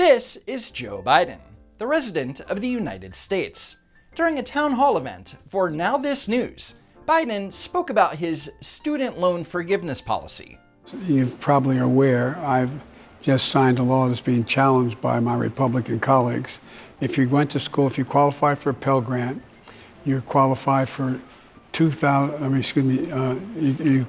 This is Joe Biden, the resident of the United States. During a town hall event for Now This News, Biden spoke about his student loan forgiveness policy. You probably are aware, I've just signed a law that's being challenged by my Republican colleagues. If you went to school, if you qualify for a Pell Grant, you qualify for you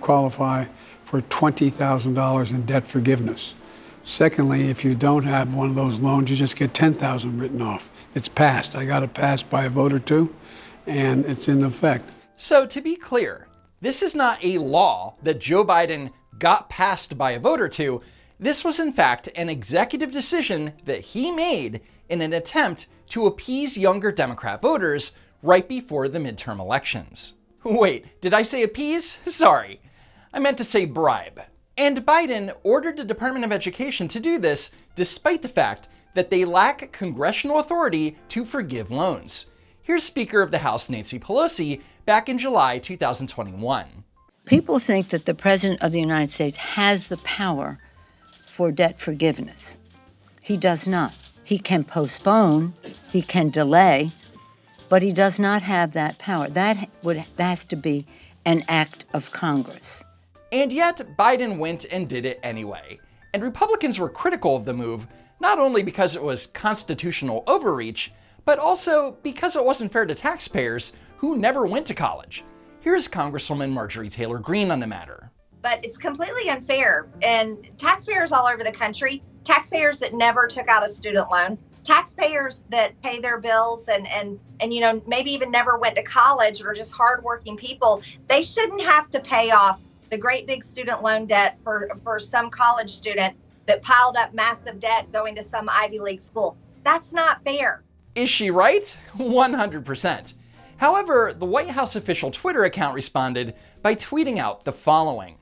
qualify for $20,000 in debt forgiveness. Secondly, if you don't have one of those loans, you just get $10,000 written off. It's passed. I got it passed by a vote or two, and it's in effect. So to be clear, this is not a law that Joe Biden got passed by a vote or two. This was in fact an executive decision that he made in an attempt to appease younger Democrat voters right before the midterm elections. Wait, did I say appease? Sorry, I meant to say bribe. And Biden ordered the Department of Education to do this despite the fact that they lack congressional authority to forgive loans. Here's Speaker of the House Nancy Pelosi back in July 2021. People think that the President of the United States has the power for debt forgiveness. He does not. He can postpone, he can delay, but he does not have that power. That has to be an act of Congress. And yet, Biden went and did it anyway. And Republicans were critical of the move, not only because it was constitutional overreach, but also because it wasn't fair to taxpayers who never went to college. Here's Congresswoman Marjorie Taylor Greene on the matter. But it's completely unfair. And taxpayers all over the country, taxpayers that never took out a student loan, taxpayers that pay their bills and maybe even never went to college or just hardworking people, they shouldn't have to pay off the great big student loan debt for some college student that piled up massive debt going to some Ivy League school. That's not fair. Is she right? 100%. However, the White House official Twitter account responded by tweeting out the following.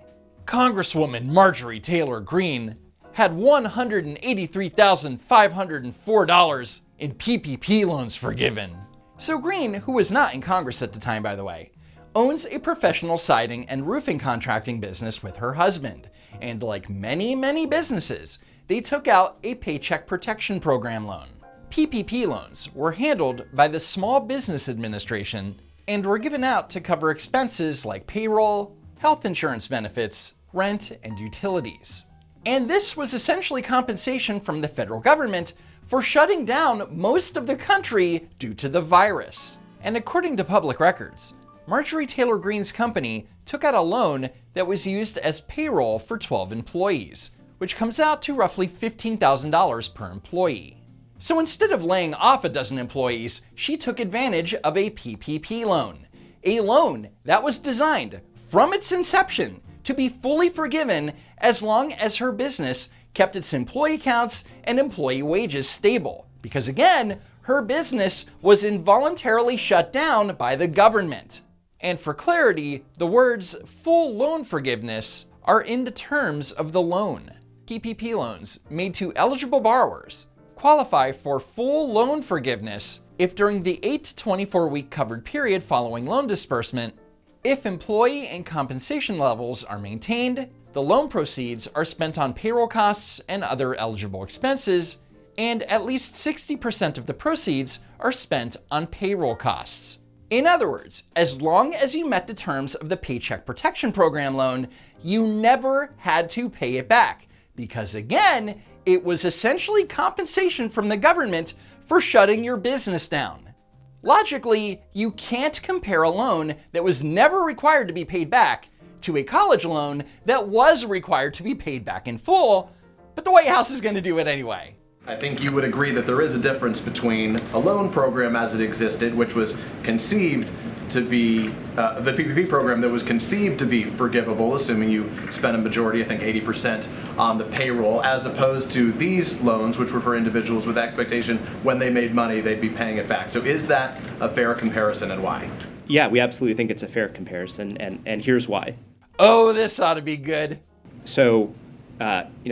Congresswoman Marjorie Taylor Greene had $183,504 in PPP loans forgiven. So Greene, who was not in Congress at the time by the way, owns a professional siding and roofing contracting business with her husband. And like many, many businesses, they took out a Paycheck Protection Program loan. PPP loans were handled by the Small Business Administration and were given out to cover expenses like payroll, health insurance benefits, rent, and utilities. And this was essentially compensation from the federal government for shutting down most of the country due to the virus. And according to public records, Marjorie Taylor Greene's company took out a loan that was used as payroll for 12 employees, which comes out to roughly $15,000 per employee. So instead of laying off a dozen employees, she took advantage of a PPP loan, a loan that was designed from its inception to be fully forgiven as long as her business kept its employee counts and employee wages stable. Because again, her business was involuntarily shut down by the government. And for clarity, the words full loan forgiveness are in the terms of the loan. PPP loans made to eligible borrowers qualify for full loan forgiveness if during the 8 to 24 week covered period following loan disbursement, if employee and compensation levels are maintained, the loan proceeds are spent on payroll costs and other eligible expenses, and at least 60% of the proceeds are spent on payroll costs. In other words, as long as you met the terms of the Paycheck Protection Program loan, you never had to pay it back, because again, it was essentially compensation from the government for shutting your business down. Logically, you can't compare a loan that was never required to be paid back to a college loan that was required to be paid back in full, but the White House is going to do it anyway. I think you would agree that there is a difference between a loan program as it existed, which was conceived to be, the PPP program that was conceived to be forgivable, assuming you spent a majority, I think 80% on the payroll, as opposed to these loans, which were for individuals with expectation when they made money, they'd be paying it back. So is that a fair comparison and why? Yeah, we absolutely think it's a fair comparison, and here's why. Oh, this ought to be good. So,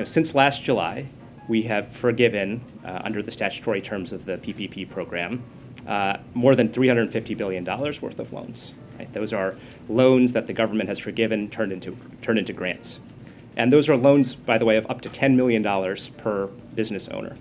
since last July, we have forgiven, under the statutory terms of the PPP program, more than $350 billion worth of loans. Right? Those are loans that the government has forgiven, turned into grants. And those are loans, by the way, of up to $10 million per business owner.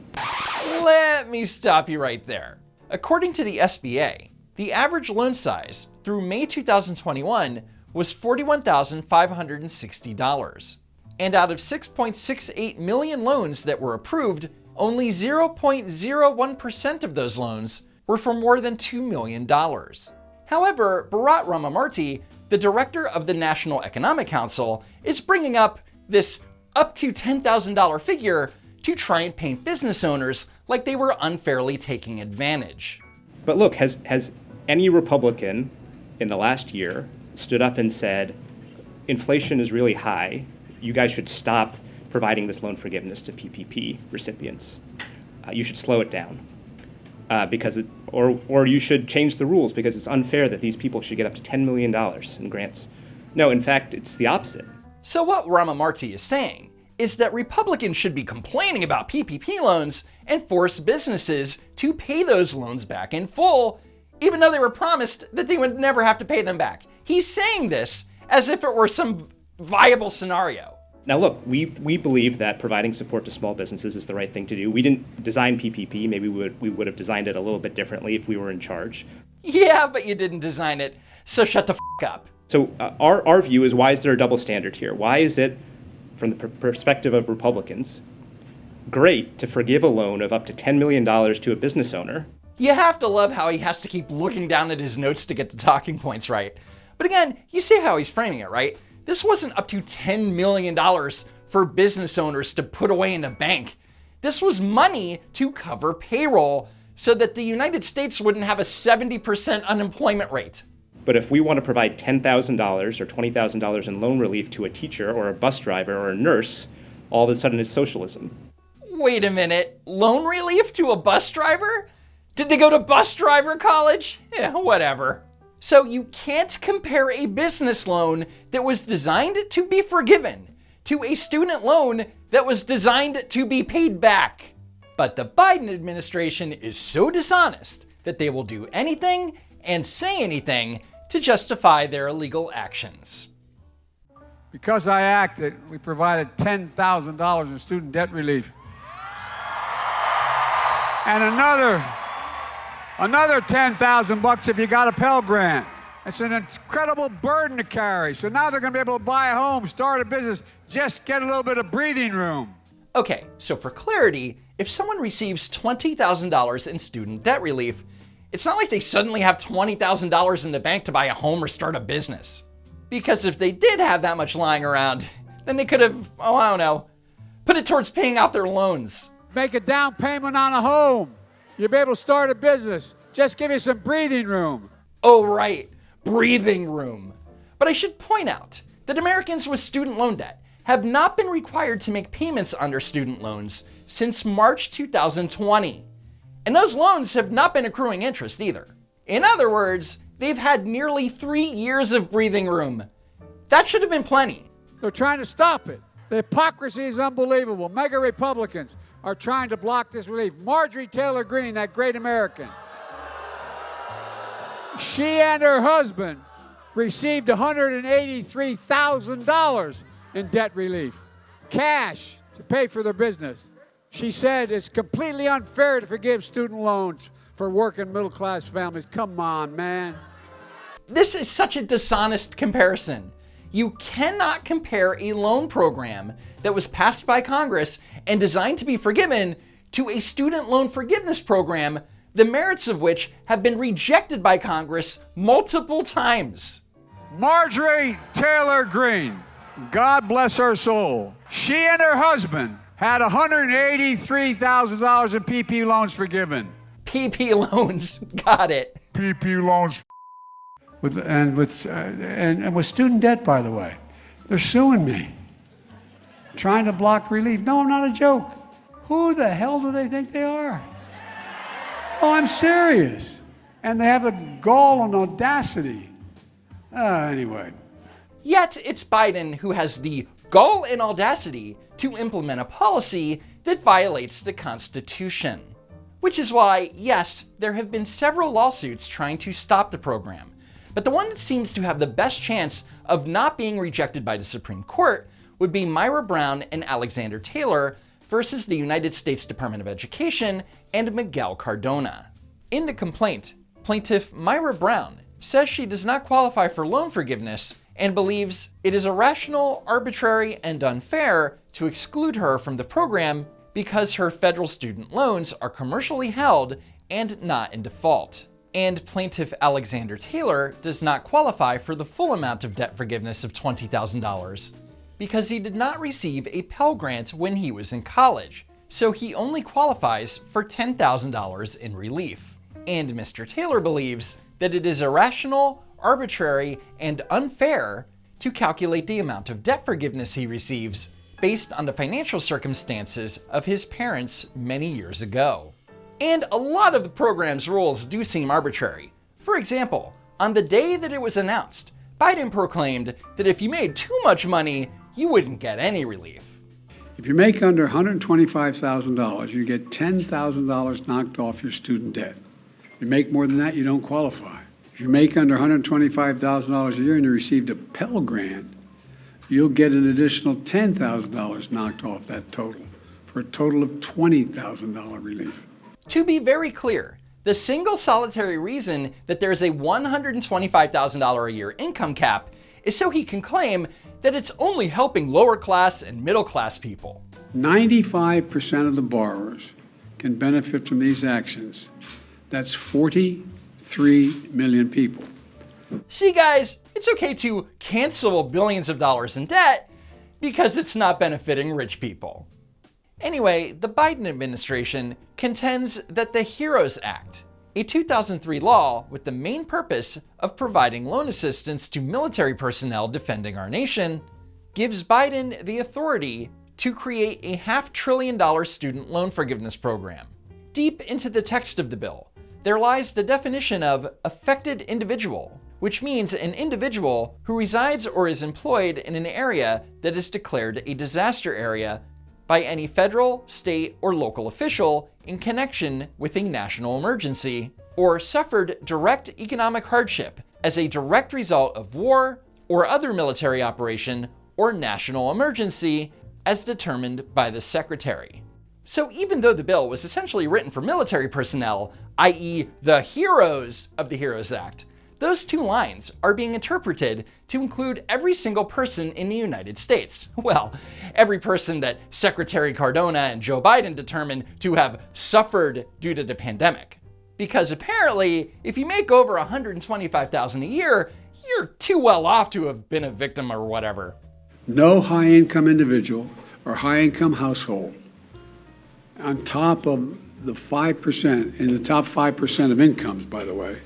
Let me stop you right there. According to the SBA, the average loan size through May 2021 was $41,560. And out of 6.68 million loans that were approved, only 0.01% of those loans were for more than $2 million. However, Bharat Ramamarty, the director of the National Economic Council, is bringing up this up to $10,000 figure to try and paint business owners like they were unfairly taking advantage. But look, has any Republican in the last year stood up and said, inflation is really high, you guys should stop providing this loan forgiveness to PPP recipients. You should slow it down. Or you should change the rules because it's unfair that these people should get up to $10 million in grants. No, in fact, it's the opposite. So what Ramamarty is saying is that Republicans should be complaining about PPP loans and force businesses to pay those loans back in full, even though they were promised that they would never have to pay them back. He's saying this as if it were some viable scenario. Now look, we believe that providing support to small businesses is the right thing to do. We didn't design PPP. Maybe we would have designed it a little bit differently if we were in charge. Yeah, but you didn't design it, so shut the f*** up. So our view is, why is there a double standard here? Why is it, from the perspective of Republicans, great to forgive a loan of up to $10 million to a business owner? You have to love how he has to keep looking down at his notes to get the talking points right. But again, you see how he's framing it, right? This wasn't up to $10 million for business owners to put away in the bank. This was money to cover payroll so that the United States wouldn't have a 70% unemployment rate. But if we want to provide $10,000 or $20,000 in loan relief to a teacher or a bus driver or a nurse, all of a sudden it's socialism. Wait a minute, loan relief to a bus driver? Did they go to bus driver college? Yeah, whatever. So you can't compare a business loan that was designed to be forgiven to a student loan that was designed to be paid back. But the Biden administration is so dishonest that they will do anything and say anything to justify their illegal actions. Because I acted, we provided $10,000 in student debt relief. And another $10,000 if you got a Pell Grant. It's an incredible burden to carry. So now they're going to be able to buy a home, start a business, just get a little bit of breathing room. Okay, so for clarity, if someone receives $20,000 in student debt relief, it's not like they suddenly have $20,000 in the bank to buy a home or start a business. Because if they did have that much lying around, then they could have, I don't know, put it towards paying off their loans. Make a down payment on a home. You'll be able to start a business. Just give you some breathing room. Oh, right, breathing room. But I should point out that Americans with student loan debt have not been required to make payments on their student loans since March 2020. And those loans have not been accruing interest either. In other words, they've had nearly 3 years of breathing room. That should have been plenty. They're trying to stop it. The hypocrisy is unbelievable. Mega Republicans are trying to block this relief. Marjorie Taylor Greene, that great American, she and her husband received $183,000 in debt relief, cash to pay for their business. She said it's completely unfair to forgive student loans for working middle-class families. Come on, man. This is such a dishonest comparison. You cannot compare a loan program that was passed by Congress and designed to be forgiven to a student loan forgiveness program, the merits of which have been rejected by Congress multiple times. Marjorie Taylor Greene, God bless her soul. She and her husband had $183,000 in PP loans forgiven. PP loans, got it. PP loans. With student debt, by the way. They're suing me, trying to block relief. No, I'm not a joke. Who the hell do they think they are? Oh, I'm serious. And they have the gall and audacity. Anyway. Yet it's Biden who has the gall and audacity to implement a policy that violates the Constitution. Which is why, yes, there have been several lawsuits trying to stop the program. But the one that seems to have the best chance of not being rejected by the Supreme Court would be Myra Brown and Alexander Taylor versus the United States Department of Education and Miguel Cardona. In the complaint, plaintiff Myra Brown says she does not qualify for loan forgiveness and believes it is irrational, arbitrary, and unfair to exclude her from the program because her federal student loans are commercially held and not in default. And plaintiff Alexander Taylor does not qualify for the full amount of debt forgiveness of $20,000 because he did not receive a Pell Grant when he was in college, so he only qualifies for $10,000 in relief. And Mr. Taylor believes that it is irrational, arbitrary, and unfair to calculate the amount of debt forgiveness he receives based on the financial circumstances of his parents many years ago. And a lot of the program's rules do seem arbitrary. For example, on the day that it was announced, Biden proclaimed that if you made too much money, you wouldn't get any relief. If you make under $125,000, you get $10,000 knocked off your student debt. If you make more than that, you don't qualify. If you make under $125,000 a year and you received a Pell Grant, you'll get an additional $10,000 knocked off that total, for a total of $20,000 relief. To be very clear, the single solitary reason that there's a $125,000 a year income cap is so he can claim that it's only helping lower class and middle class people. 95% of the borrowers can benefit from these actions. That's 43 million people. See guys, it's okay to cancel billions of dollars in debt because it's not benefiting rich people. Anyway, the Biden administration contends that the HEROES Act, a 2003 law with the main purpose of providing loan assistance to military personnel defending our nation, gives Biden the authority to create a $500 billion student loan forgiveness program. Deep into the text of the bill, there lies the definition of affected individual, which means an individual who resides or is employed in an area that is declared a disaster area by any federal, state, or local official in connection with a national emergency, or suffered direct economic hardship as a direct result of war or other military operation or national emergency as determined by the Secretary. So even though the bill was essentially written for military personnel, i.e. the heroes of the HEROES Act, those two lines are being interpreted to include every single person in the United States. Well, every person that Secretary Cardona and Joe Biden determined to have suffered due to the pandemic. Because apparently, if you make over $125,000 a year, you're too well off to have been a victim or whatever. No high-income individual or high-income household on top of the 5%, in the top 5% of incomes, by the way,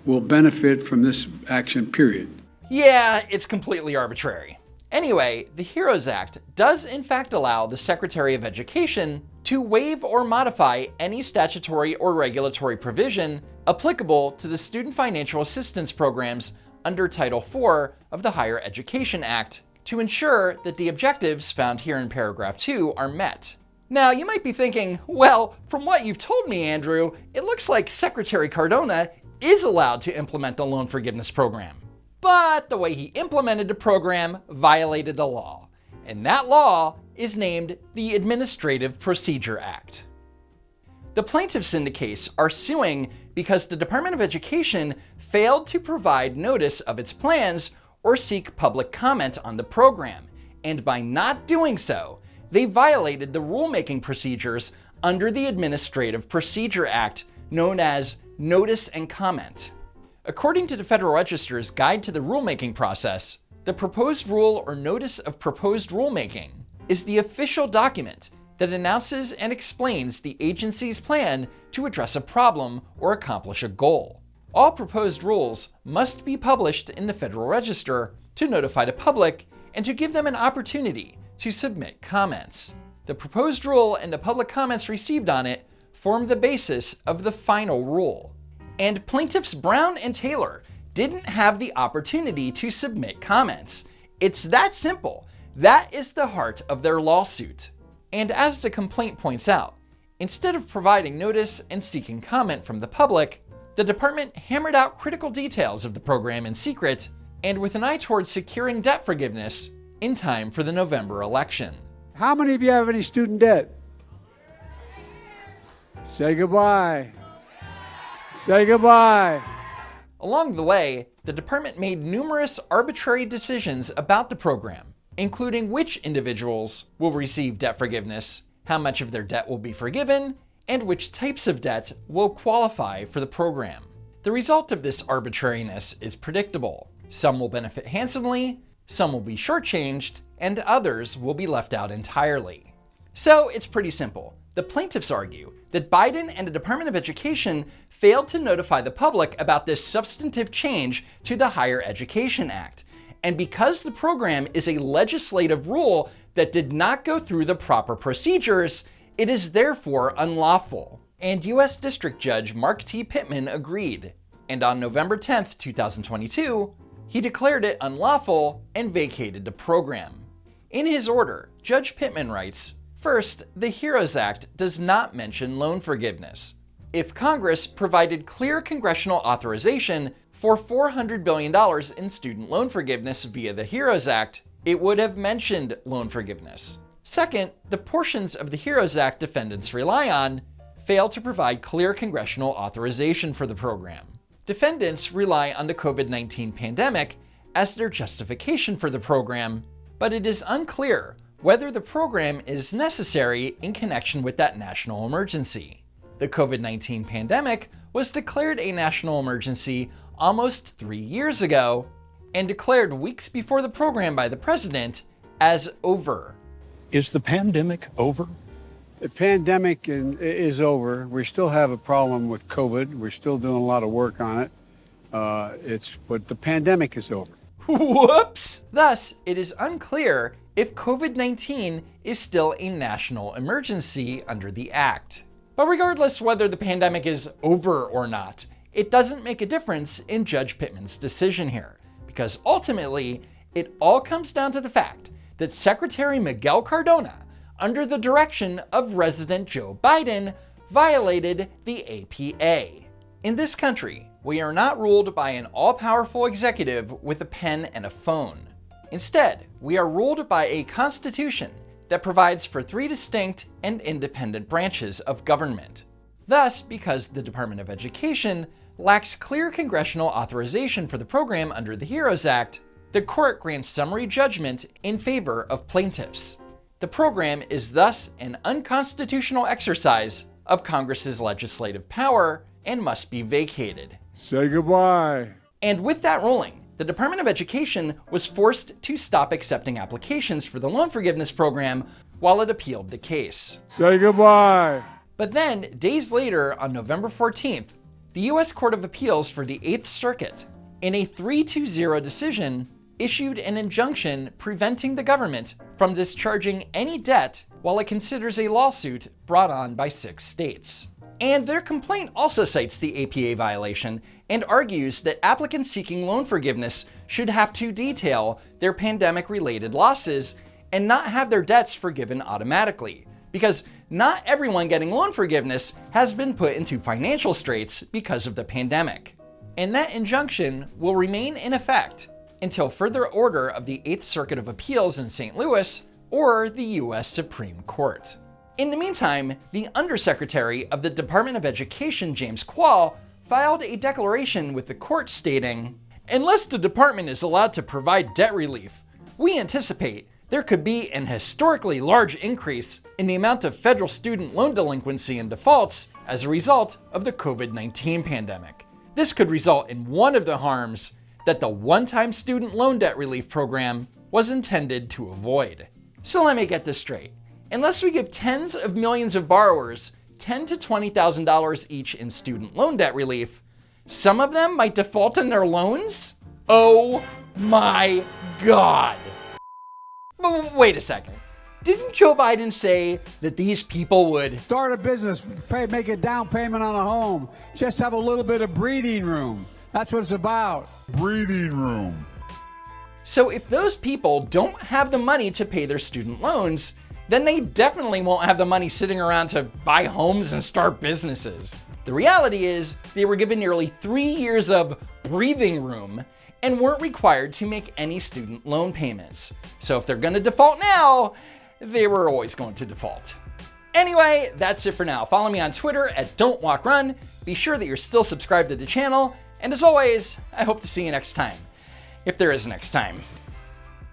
will benefit from this action, period. Yeah, it's completely arbitrary. Anyway, the HEROES Act does in fact allow the Secretary of Education to waive or modify any statutory or regulatory provision applicable to the student financial assistance programs under Title IV of the Higher Education Act to ensure that the objectives found here in paragraph 2 are met. Now, you might be thinking, well, from what you've told me, Andrew, it looks like Secretary Cardona is allowed to implement the loan forgiveness program. But the way he implemented the program violated the law, and that law is named the Administrative Procedure Act. The plaintiffs in the case are suing because the Department of Education failed to provide notice of its plans or seek public comment on the program, and by not doing so, they violated the rulemaking procedures under the Administrative Procedure Act, known as Notice and Comment. According to the Federal Register's Guide to the Rulemaking Process, the proposed rule or notice of proposed rulemaking is the official document that announces and explains the agency's plan to address a problem or accomplish a goal. All proposed rules must be published in the Federal Register to notify the public and to give them an opportunity to submit comments. The proposed rule and the public comments received on it form the basis of the final rule. And plaintiffs Brown and Taylor didn't have the opportunity to submit comments. It's that simple. That is the heart of their lawsuit. And as the complaint points out, instead of providing notice and seeking comment from the public, the department hammered out critical details of the program in secret and with an eye towards securing debt forgiveness in time for the November election. How many of you have any student debt? Say goodbye. Say goodbye. Along the way, the department made numerous arbitrary decisions about the program, including which individuals will receive debt forgiveness, how much of their debt will be forgiven, and which types of debt will qualify for the program. The result of this arbitrariness is predictable. Some will benefit handsomely, some will be shortchanged, and others will be left out entirely. So it's pretty simple. The plaintiffs argue that Biden and the Department of Education failed to notify the public about this substantive change to the Higher Education Act. And because the program is a legislative rule that did not go through the proper procedures, it is therefore unlawful. And U.S. District Judge Mark T. Pittman agreed. And on November 10th, 2022, he declared it unlawful and vacated the program. In his order, Judge Pittman writes, "First, the HEROES Act does not mention loan forgiveness. If Congress provided clear congressional authorization for $400 billion in student loan forgiveness via the HEROES Act, it would have mentioned loan forgiveness. Second, the portions of the HEROES Act defendants rely on fail to provide clear congressional authorization for the program. Defendants rely on the COVID-19 pandemic as their justification for the program, but it is unclear whether the program is necessary in connection with that national emergency. The COVID-19 pandemic was declared a national emergency almost 3 years ago and declared weeks before the program by the president as over." Is the pandemic over? The pandemic is over. We still have a problem with COVID. We're still doing a lot of work on it. But the pandemic is over. Whoops! Thus, it is unclear if COVID-19 is still a national emergency under the Act. But regardless whether the pandemic is over or not, it doesn't make a difference in Judge Pittman's decision here, because ultimately, it all comes down to the fact that Secretary Miguel Cardona, under the direction of resident Joe Biden, violated the APA. In this country, we are not ruled by an all-powerful executive with a pen and a phone. Instead, we are ruled by a constitution that provides for 3 distinct and independent branches of government. Thus, because the Department of Education lacks clear congressional authorization for the program under the HEROES Act, the court grants summary judgment in favor of plaintiffs. The program is thus an unconstitutional exercise of Congress's legislative power and must be vacated. Say goodbye. And with that ruling, the Department of Education was forced to stop accepting applications for the loan forgiveness program while it appealed the case. Say goodbye. But then, days later, on November 14th, the U.S. Court of Appeals for the 8th Circuit, in a 3-0 decision, issued an injunction preventing the government from discharging any debt while it considers a lawsuit brought on by 6 states. And their complaint also cites the APA violation and argues that applicants seeking loan forgiveness should have to detail their pandemic-related losses and not have their debts forgiven automatically, because not everyone getting loan forgiveness has been put into financial straits because of the pandemic. And that injunction will remain in effect until further order of the 8th Circuit of Appeals in St. Louis or the U.S. Supreme Court. In the meantime, the Undersecretary of the Department of Education, James Quall, filed a declaration with the court stating, "Unless the department is allowed to provide debt relief, we anticipate there could be an historically large increase in the amount of federal student loan delinquency and defaults as a result of the COVID-19 pandemic. This could result in one of the harms that the one-time student loan debt relief program was intended to avoid." So let me get this straight. Unless we give tens of millions of borrowers $10,000 to $20,000 each in student loan debt relief, some of them might default on their loans? Oh my God. But wait a second. Didn't Joe Biden say that these people would Start a business, make a down payment on a home, just have a little bit of breathing room. That's what it's about. Breathing room. So if those people don't have the money to pay their student loans, then they definitely won't have the money sitting around to buy homes and start businesses. The reality is they were given nearly 3 years of breathing room and weren't required to make any student loan payments. So if they're gonna default now, they were always going to default. Anyway, that's it for now. Follow me on Twitter at Don'tWalkRun. Be sure that you're still subscribed to the channel. And as always, I hope to see you next time. If there is a next time.